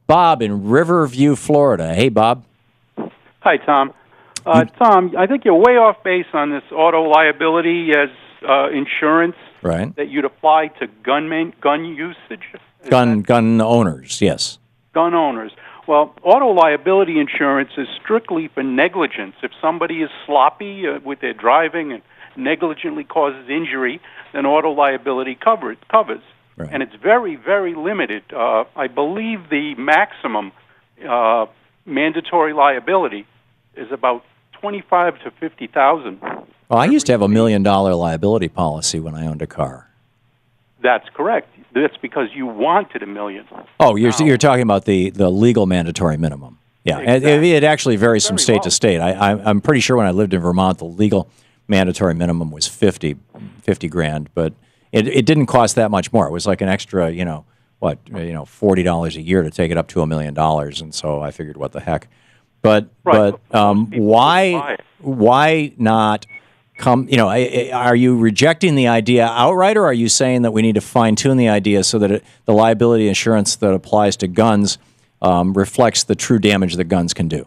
Bob in Riverview, Florida. Hey, Bob. Hi, Tom. Tom, I think you're way off base on this auto liability as insurance Right. that you'd apply to gun usage. Gun owners, yes. Gun owners. Well, auto liability insurance is strictly for negligence. If somebody is sloppy with their driving and negligently causes injury, then auto liability covers. Right. And it's very, very limited. I believe the maximum mandatory liability is about 25 to 50,000. Well, I used to have $1 million liability policy when I owned a car. That's correct. That's because you wanted $1 million. Oh, you're talking about the legal mandatory minimum. Yeah, Exactly. it actually varies from Very state low. to state. I'm pretty sure when I lived in Vermont, the legal mandatory minimum was 50 grand, but it didn't cost that much more. It was like an extra, $40 a year to take it up to $1 million, and so I figured, what the heck. But Right. why not come? Are you rejecting the idea outright, or are you saying that we need to fine tune the idea so that the liability insurance that applies to guns reflects the true damage that guns can do?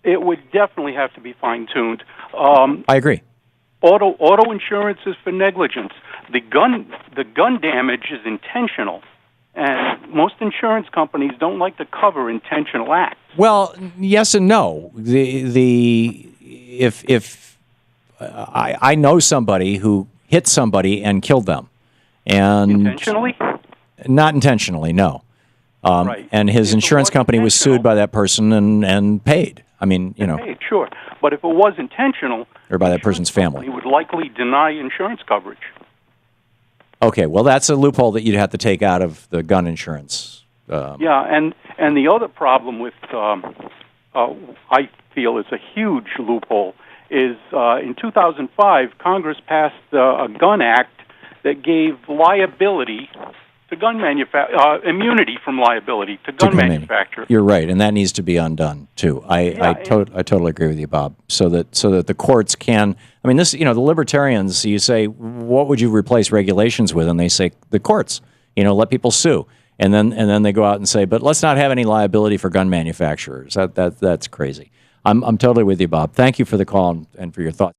It would definitely have to be fine-tuned. I agree. Auto insurance is for negligence. The gun damage is intentional, and most insurance companies don't like to cover intentional acts. Well, yes and no. If I know somebody who hit somebody and killed them, and Intentionally? not intentionally, no. Right. And his If it insurance was company was sued intentional- by that person and paid. I mean, Hey, sure. But if it was intentional, or by that person's family. he would likely deny insurance coverage. Okay, well, that's a loophole that you'd have to take out of the gun insurance. Yeah, and the other problem with, I feel is a huge loophole, is in 2005, Congress passed a gun act that gave liability to gun immunity from liability to gun manufacturers. You're right, and that needs to be undone too. I totally agree with you, Bob. So that the courts can. I mean, the libertarians. You say, what would you replace regulations with? And they say the courts. Let people sue, and then they go out and say, but let's not have any liability for gun manufacturers. That's crazy. I'm totally with you, Bob. Thank you for the call and for your thoughts.